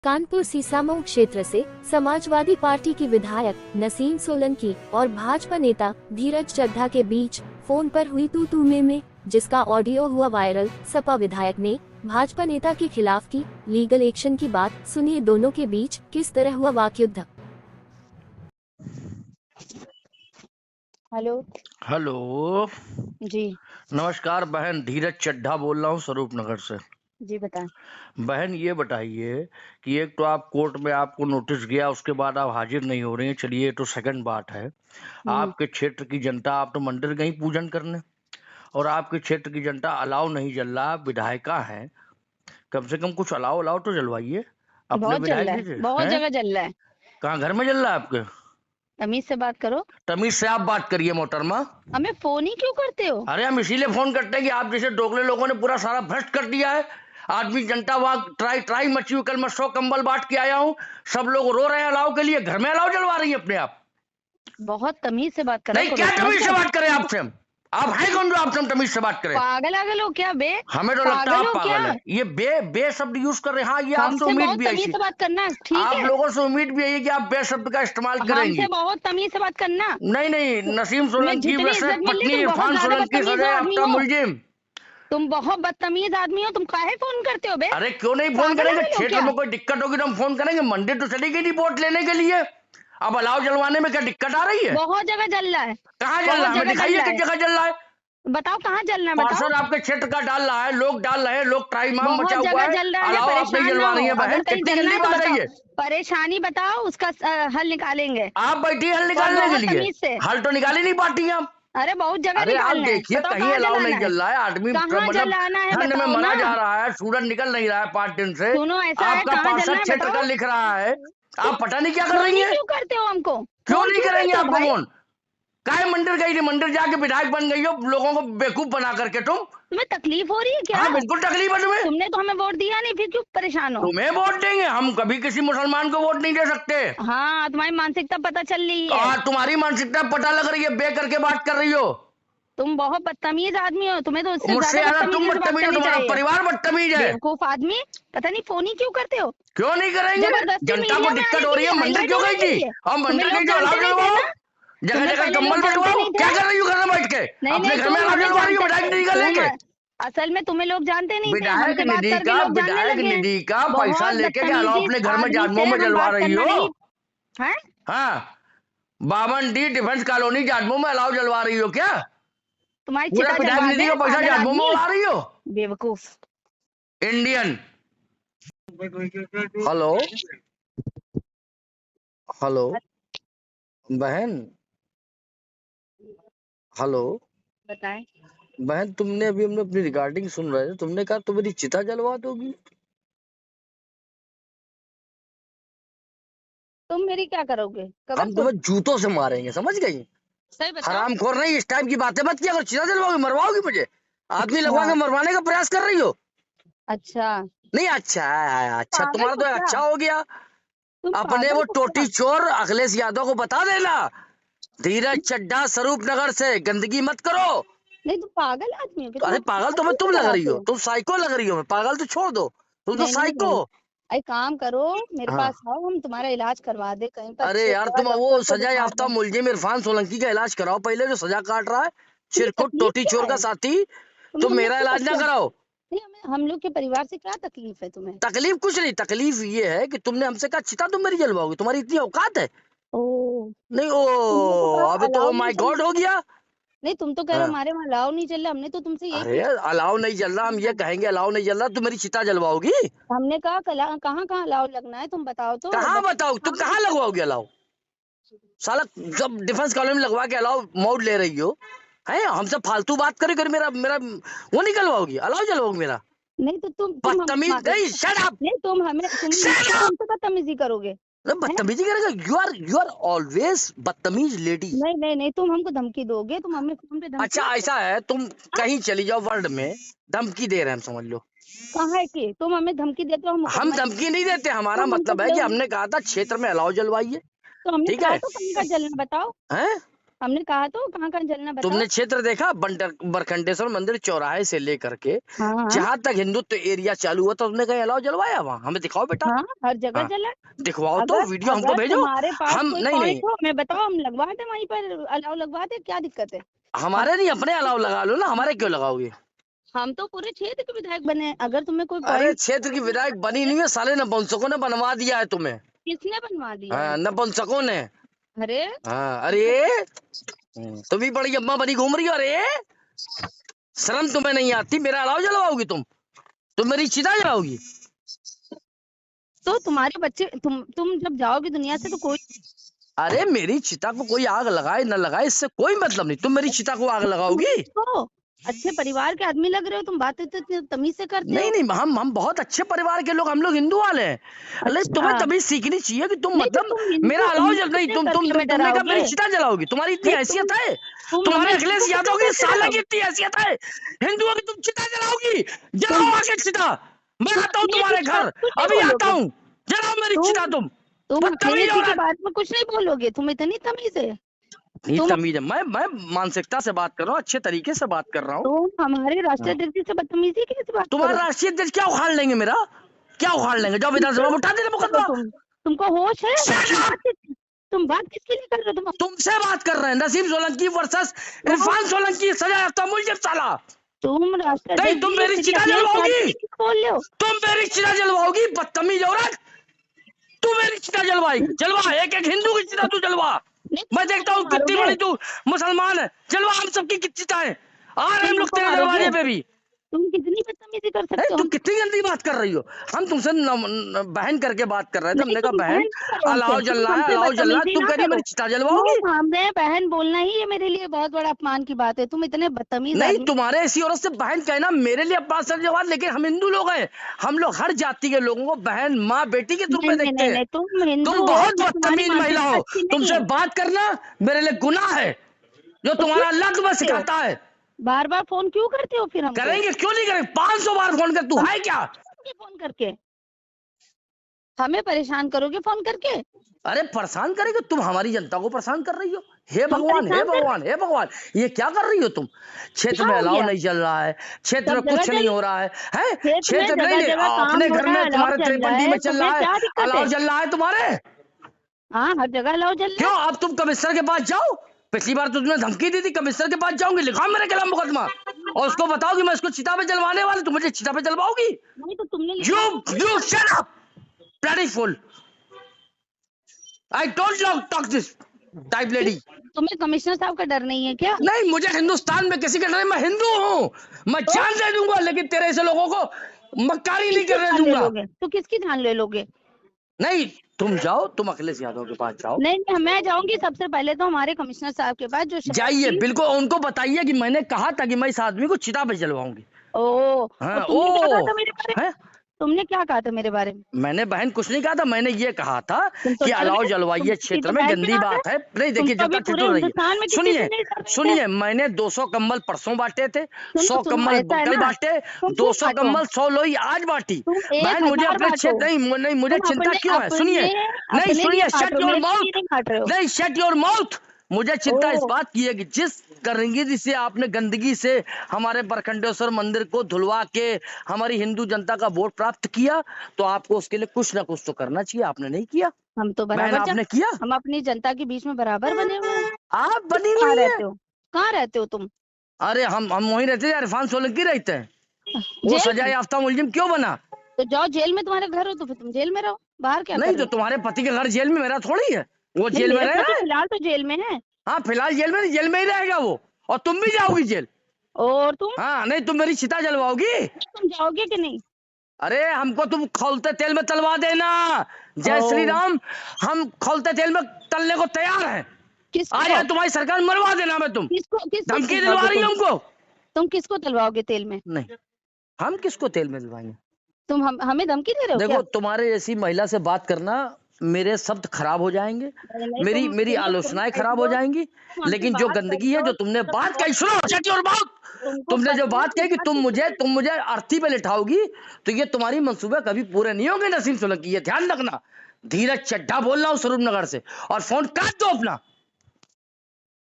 कानपुर सीसामऊ क्षेत्र से समाजवादी पार्टी की विधायक नसीम सोलंकी और भाजपा नेता धीरज चड्ढा के बीच फोन पर हुई तू में जिसका ऑडियो हुआ वायरल। सपा विधायक ने भाजपा नेता के खिलाफ की लीगल एक्शन की बात। सुनिए दोनों के बीच किस तरह हुआ वाकयुद्ध। हेलो। हेलो जी नमस्कार बहन, धीरज चड्ढा बोल रहा हूँ स्वरूप नगर से। जी बताएं। बहन ये बताइए कि एक तो आप कोर्ट में आपको नोटिस गया, उसके बाद आप हाजिर नहीं हो रही हैं। चलिए ये तो सेकंड बात है। आपके क्षेत्र की जनता, आप तो मंदिर गई पूजन करने और आपके क्षेत्र की जनता अलाव नहीं जल रहा। आप विधायिका हैं, कम से कम कुछ अलाव तो जलवाइए अपने बहुत जल विधायक रहा जी है, से। बहुत हैं? जगह जल रहा है। कहाँ घर में जल रहा है आपके? तमीज से बात करो। तमीज से आप बात करिए मोहतरमा। हमें फोन ही क्यों करते हो? अरे हम इसीलिए फोन करते हैं कि आप जैसे दोगले लोगों ने पूरा सारा भ्रष्ट कर दिया है। आदमी जनता वहां ट्राई मची हुई। कल मैं 100 कंबल बांट के आया हूँ, सब लोग रो रहे हैं अलाव के लिए। घर में अलाव जलवा रही है अपने आप। बहुत तमीज से बात करो। नहीं, क्या तमीज से बात करें आपसे? आप हैं कौन जो आपसे हम तमीज से बात करें? पागल आगल हो क्या बे? हमें तो लगता है पागल आप हो क्या? पागल है। ये बे शब्द यूज कर रहे हैं। हाँ, ये आपसे हमसे उम्मीद बहुत भी है तमीज इसी। से बात करना, ठीक आप है? लोगों से उम्मीद भी है कि आप बे शब्द का इस्तेमाल करेंगी। हमसे बहुत तमीज से बात करना। नहीं, नसीम तुम्हें सोलंकी जितनी वैसे इज्जत मिल पत्नी रही, तुम बहुत इरफान ज्यादा सोलंकी बदतमीज सजा आदमी याफ्ता हो। मुलजिम। तुम बहुत बदतमीज आदमी हो। तुम काहे फोन करते हो बे? अरे क्यों नहीं फोन पागल करेंगे? आगल हो क्षेत्र क्या? में कोई दिक्कत होगी तो हम फोन करेंगे। मंदिर तो चली गई थी वोट लेने के लिए, अब अलाव जलवाने में क्या दिक्कत आ रही है? बहुत जगह जल रहा है। कहाँ जल रहा है? हमें दिखाइए किस जगह जल रहा है। बताओ कहाँ जलना है, बताओ। पार्षद आपके क्षेत्र का डाल रहा है, लोग डाल रहे हैं, लोग ट्राइमाम मचा बहुत हुआ जगह है। जल रहा है, अलाव आप नहीं परेशान ना जलवा रही हो। है अगर बहन, कहीं कितनी जलना गंदी है तो बात है बताओ, ये। परेशानी बताओ, उसका हल निकालेंगे। आप बैठी हल और निकालने के बहुत लिए? तमीज से। हल तो निकाल ही नहीं पाती हैं आप। अरे बहुत जगह अरे आप निकालना है, देखिए बताओ कहीं कहाँ अलाव नहीं जलाना है, जल रहा है। आदमी कहाँ मतलब जलाना है, ठंड में बताओ मरा ना। जा रहा है, सूरज निकल नहीं रहा है 5 दिन से। सुनो, ऐसा है, आपका कहाँ जलना पार्षद है क्षेत्र का बताओ। लिख रहा है, आप पता नहीं क्या कर फोन रही ही हैं। क्यों करते हो हमको? क्यों फोन नहीं क्यों करेंगे करते हो आपको भाई? फोन? काहे मंदिर गई थी? मंदिर जाके विधायक बन गई हो, लोगों को बेवकूफ बना करके तुम। तुम्हें तकलीफ हो रही है क्या? हाँ बिल्कुल तकलीफ है तुम्हें। तुमने तो हमें वोट दिया नहीं, फिर क्यों परेशान हो? तुम्हें वोट देंगे? हम कभी किसी मुसलमान को वोट नहीं दे सकते। हाँ, तुम्हारी मानसिकता पता चल रही है। तुम्हारी मानसिकता पता लग रही है, बे करके बात कर रही हो। तुम बहुत बदतमीज आदमी हो। तुम्हें तो उससे मुझसे ज्यादा ज्यादा तुम बदतमीजी से बात बदतमीज हो, करनी तुम्हारा चाहिए। परिवार बदतमीज है। बेवकूफ आदमी, पता नहीं फोन ही क्यों करते हो? क्यों नहीं करेंगे? जबरदस्ती जनता मीडिया को में दिक्कत आने हो के रही लिए, है, मंदिर हाईलाइट क्यों होने गई के थी? लिए। हम तुम्हें मंदिर लोग गई तो जानते अलाव नहीं थे जलवाओ। ना? जगह तुम्हें जगह पहले कम्बल लोग बंटवाओ। जानते नहीं थे क्या ना? कर रही हो घर में बैठ के? नहीं अपने नहीं, घर में तुम अलाव हमें जलवा रही हो विधायक जानते, निधि का लेके। असल में तुम्हें लोग जानते नहीं थे। विधायक हमसे बात निधि करके का लोग जानने विधायक लगे। निधि का पैसा बहुत लेके क्या अलाव बदतमीजी अपने घर में आदमी जादमों से में हम जलवा बात रही करना हो? नहीं है। हाँ, 52D डिफेंस कॉलोनी जादमों में अलाव जलवा रही हो क्या? तुम्हारी पूरा चिता विधायक जलवा निधि दे, का पैसा पागल जादमों में आदमी, उड़ा रही हो? बेवकूफ। इंडियन। हेलो हेलो बहन, हेलो बताएं। बहन, तुमने अभी हमने अपनी रिकॉर्डिंग सुन रहे थे, तुमने कहा तुम मेरी चिता जलवा दोगी। तुम मेरी क्या करोगे? कबर हम खोद। तुम्हें जूतों से मारेंगे, समझ गई? सही बताओ। हरामखोर नहीं, इस टाइप की बातें मत किया करो। चिता जलवाओगी, मरवाओगी मुझे? आदमी लगवा अच्छा के मरवाने का प्रयास कर रही हो? अच्छा। नहीं, अच्छा है, अच्छा पागल तुम्हारा हो तो क्या? अच्छा हो गया। तुम अपने पागल वो हो टोटी क्या? चोर अखिलेश यादव को बता देना, धीरज चड्ढा स्वरूप नगर से गंदगी मत करो। नहीं, तुम पागल आदमी हो कि अरे तुम पागल तो मैं आदमी तुम को लग रही डराते हो, हो? तुम साइको लग रही हो। मैं पागल तो छोड़ दो, तुम तो नहीं नहीं साइको नहीं, हो। एक काम करो, मेरे हाँ, पास आओ, हम तुम्हारा इलाज करवा दे कहीं पर अरे अच्छी यार जगह, तुम वो डॉक्टर को सजा दिखा याफ्ता दे। मुलजिम इरफान सोलंकी का इलाज कराओ पहले, जो सजा काट रहा है। तुम्हें चिरकुट तकलीफ टोटी क्या चोर का है? साथी। तुम्हें तुम हम लोग मेरा से इलाज ना क्या? कराओ। नहीं, हमें हम लोग के परिवार से क्या तकलीफ है तुम्हें? तकलीफ कुछ नहीं, तकलीफ ये है कि तुमने हमसे कहा चिता तुम मेरी जलवाओगी, तुम्हारी इतनी औकात है? ओ, नहीं, तुमने तो ओ कहा अभी तो अलाउ ओ नहीं माय चल गॉड रहा। हो गया। नहीं, तुम तो कह रहे हो हाँ, हमारे वहाँ अलाउ नहीं चल रहा। हमने तो तुमसे यही अरे पूछा। अलाव नहीं जल रहा, हम ये कहेंगे अलाव नहीं जल रहा, तुम मेरी चिता जलवाओगी? हमने कहा कहाँ कहाँ अलाउ लगना है, तुम बताओ तो। कहाँ बताओ, तुम कहाँ लगवाओगे अलाव? साला जब डिफेंस कॉलोनी में लगवा के अलाव मोड ले रही हो, है हमसे फालतू बात करे कर मेरा मेरा वो निकलवाओगी, अलाव जलवाओगी मेरा? नहीं तो तुम हम बदतमीज नहीं, शट अप, नहीं, तुम शट अप। हमसे बदतमीजी करोगे? हैं? बदतमीजी करेगा? यू आर ऑलवेज बदतमीज लेडी। नहीं नहीं नहीं, तुम हमको धमकी दोगे? तुम हमें फोन पे धमकी अच्छा दोगे? ऐसा है, तुम हाँ? कहीं चली जाओ वर्ल्ड में, धमकी दे रहे हैं हम, समझ लो। कहाँ है कि तुम हमें धमकी देते हो? हम हम मुकदमा, धमकी नहीं देते, हमारा तुम हमसे मतलब है कि हमने कहा था क्षेत्र में अलाव जलवाइए। तो हमने ठीक कहा है? तो कहीं का जलना बताओ। हैं? हमने कहा तो कहाँ कहाँ जलना बताओ। तुमने क्षेत्र देखा बरखंडेश्वर मंदिर चौराहे से लेकर के हाँ हाँ जहां तक हिंदुत्व एरिया चालू हुआ था तुमने कहीं अलाव जलवाया? वहां हमें दिखाओ बेटा। हाँ, हर जगह हाँ जला। दिखवाओ तो, अगर वीडियो हमको अगर भेजो। तुम्हारे पास हम कोई नहीं पॉइंट हो हमें बताओ, हम लगवा दे वहीं पर, अलाव लगवा दे, क्या दिक्कत है। हमारे नहीं, अपने अलाव लगा लो ना, हमारे क्यों लगाओगे? हम तो पूरे क्षेत्र के विधायक बने हैं, अगर तुम्हें कोई अरे पॉइंट। क्षेत्र की विधायक बनी नहीं है, साले नपुंसकों ने बनवा दिया है तुम्हें। किसने बनवा दिया हाँ है? नपुंसकों ने। अरे हाँ अरे तुम भी बड़ी अम्मा बनी घूम रही हो। अरे शर्म तुम्हें नहीं आती? मेरा अलाव जलवाओगी तुम मेरी चिता जलाओगी? तो तुम्हारे बच्चे, तुम जब जाओगे दुनिया से तो कोई। अरे मेरी चिता को कोई आग लगाए न लगाए इससे कोई मतलब नहीं, तुम मेरी चिता को आग लगाओगी? तो अच्छे परिवार के आदमी लग रहे हो, तुम बातें तो इतनी तमीज से करते हो। नहीं हम बहुत अच्छे परिवार के लोग, हम लोग हिंदू वाले हैं। अरे अच्छा। तुम्हें तमीज सीखनी चाहिए कि तुम नहीं तो मतलब तुम हिंदू- मेरा अलाव हिंदू जल नहीं, से तुमने करके हमें कहा मेरी डराओगे। चिता जलाओगी? तुम्हारी इतनी नहीं, हैसियत है? तुम तुम्हारे हमें अखिलेश हिंदू यादव की कैसे साला की डराओगे? इतनी हैसियत है हिंदुओं की, तुम चिता जलाओगी? जलाओ आके चिता, मैं आता हूँ अखिलेश तुम्हारे जी के घर, बारे में कुछ नहीं अभी आता बोलोगे। हूँ, जलाओ मेरी चिता तुम तुम बदतमीज अखिलेश जी के औरत। बारे में कुछ नहीं बोलोगे, तुम इतनी तमीज है। नहीं तुम तमीज है, मैं मानसिकता से बात कर रहा हूँ, अच्छे तरीके से बात कर रहा हूँ। तुम हमारे राष्ट्रीय अध्यक्ष से बदतमीजी कैसे बात तुम्हारा करो? राष्ट्रीय अध्यक्ष क्या उखाड़ लेंगे? मेरा क्या उखाड़ लेंगे? जाओ विधानसभा में उठा देना मुकदमा। तुमको होश है? Shut up! तुम बात किसके लिए कर रहे हो? तुमसे बात कर रहे हैं, नसीम सोलंकी वर्सेस इरफान सोलंकी, सजा याफ्ता मुलजिम साला। तुम राष्ट्रीय नहीं, अध्यक्ष तुम जी मेरी के चिता अपने जलवाओगी? पार्टी की बोल रहे हो? तुम मेरी चिता जलवाओगी बदतमीज औरत? तू मेरी चिता जलवाएगी? जलवा, एक एक हिंदू की चिता तू जलवा। नहीं, मैं देखता हूँ कितनी मारोगे? बड़ी तू मुसलमान है। जलवा हम सबकी चिताएं, आ रहे हैं हम लोग तुम तेरे मारोगे? दरवाजे पे भी। तुम कितनी बदतमीजी कर सकते हो? तुम कितनी गंदी बात कर रही हो? हम तुमसे बहन करके बात कर रहे थे, हमने कहा बहन अलाव जल रहा है, अलाव जल रहा है, तुम कह रही हो मेरी चिता जलवाओगी? हमने बहन बोलना ही ये मेरे लिए बहुत बड़ा अपमान की बात है। तुम इतने बदतमीज नहीं, आदमी। तुम्हारे ऐसी औरत से बहन कहना मेरे लिए अपमान से जवाब, लेकिन हम हिंदू लोग हैं, हम लोग हर जाति के लोगों को बहन माँ बेटी के रूप में नहीं, देखते नहीं, हैं। नहीं, तुम हिंदू तुम हो, बहुत तो तुम्हारी बदतमीज महिला हो, मानसिकता अच्छी नहीं तुमसे है। बात करना मेरे लिए गुनाह है, जो तुम्हारा क्यों अल्लाह तुम्हें करते हो? सिखाता है। बार बार फोन क्यों करते हो फिर हमको? करेंगे क्यों नहीं करेंगे? 500 बार फोन कर, तू है क्या? फोन करके हमें परेशान करोगे फोन करके? अरे परेशान करेंगे? तुम हमारी जनता को परेशान कर रही हो। हे हम भगवान, हे परेशान कर भगवान, हे भगवान, ये क्या कर रही हो तुम? क्षेत्र क्या में हो अलाव गया? नहीं चल रहा है, क्षेत्र में सब कुछ जगह नहीं चल- हो रहा है, क्षेत्र में नहीं, जगह काम अपने हो घर रहा में है, तुम्हारे अलाव चल रहा 53D में है, चल तुम्हें रहा है, क्या दिक्कत अलाव है? चल रहा है तुम्हारे। हाँ, हर जगह अलाव चल रहा क्यों? है। अब तुम कमिश्नर के पास जाओ, पिछली बार तुमने धमकी दी थी, कमिश्नर के पास जाऊंगी, लिखाओ मेरे खिलाफ मुकदमा और उसको बताओ कि मैं इसको चिता पे जलवाने वाली, तुम मुझे चिता पे जलवाओगी? नहीं तो तुमने You shut up, bloody fool. I don't talk this type lady. तुम्हें कमिश्नर साहब का डर नहीं है क्या? नहीं, मुझे हिंदुस्तान में किसी का डर नहीं, मैं हिंदू हूँ, मैं जान दे दूंगा, लेकिन तेरे ऐसे लोगों को मक्कारी नहीं किसकी करने जान ले दूंगा। लोगे? तो किसकी जान ले लोगे? नहीं, तुम जाओ, तुम अखिलेश यादव के पास जाओ। नहीं, नहीं, मैं जाऊंगी सबसे पहले तो हमारे कमिश्नर साहब के पास, जो जाइए, बिल्कुल उनको बताइए कि मैंने कहा था कि मैं इस आदमी को चिता पे जलवाऊंगी। ओ, हाँ, तो तुमने क्या कहा था मेरे बारे में? हैं? तुमने क्या कहा था मेरे बारे में? मैंने बहन कुछ नहीं कहा था, मैंने ये कहा था तुम तो कि डर अलाव गए। जलवाइए, तुम क्षेत्र तो में बहन गंदी की बात है। नहीं देखिए, तुम तो जनता अभी पूरे चुप रहिए, हिंदुस्तान में किसी सुनिए से नहीं डरते थे। सुनिए, मैंने 200 कंबल परसों बांटे थे, 100 तुम कंबल ऐसा है कल ना, बांटे, तुम 200 बांटो। कंबल 100 लोई आज बांटी। तुम बहन मुझे 1000 अपने क्षेत्र बांटो। नहीं, मुझे तुम चिंता अपने- क्यों है? सुनिए, अपने नहीं सुनिए, लिए शट बांटो, योर मेरे लिए माउथ, नहीं बांट रहे हो। नहीं शट योर माउथ। मुझे चिंता इस ओ। बात की है कि जिस गंदगी से आपने गंदगी से हमारे बरखंडेश्वर मंदिर को धुलवा के हमारी हिंदू जनता का वोट प्राप्त किया, तो आपको उसके लिए कुछ ना कुछ तो करना चाहिए, आपने नहीं किया। हम तो बहन बराबर आपने किया? हम अपनी जनता के बीच में बराबर बने हुए हैं। आप बनी कहाँ हुई है? रहते हो? कहाँ रहते हो तुम? अरे हम वहीं रहते हैं, इरफान सोलंकी रहते हैं। वो जेल सजा में? याफ्ता मुलजिम क्यों बना? तो जाओ जेल में, तुम्हारे घर हो तो फिर तुम जेल में रहो, बाहर क्या नहीं कर तो रहे हो? तुम्हारे पति के घर जेल में, मेरा थोड़ी है, वो नहीं, जेल में मेरा रह पति रहा है। फिलहाल तो जेल में है। हाँ फिलहाल जेल में, जेल में ही रहेगा वो, और तुम भी जाओगी जेल। और तुम? हाँ, नहीं तुम मेरी चिता जलवाओगी? तुम जाओगे कि नहीं? अरे हमको तुम खौलते तेल में तलवा देना। जय श्री राम, हम खौलते तेल में तलने को तैयार हैं। किसको? आ जाए तुम्हारी सरकार, मरवा देना। मैं तुम किसको धमकी दिलवा रही हो हमको? तुम किसको तलवाओगे तेल में? नहीं, हम किसको तेल में दिलवाएंगे? तुम हमें धमकी दे रहे हो देखो क्या? तुम्हारे जैसी महिला से बात करना, मेरे शब्द खराब हो जाएंगे, मेरी आलोचनाएं खराब हो जाएंगी, लेकिन जो गंदगी है, जो तुमने बात कही, सुनो शट योर माउथ, तुमने जो बात कही कि तुम मुझे अर्थी पे लिटाओगी, तो ये तुम्हारी मंसूबे कभी पूरे नहीं होंगे नसीम सोलंकी, ये ध्यान रखना। धीरज चड्ढा बोल रहा हूँ स्वरूप नगर से, और फोन काट दो अपना।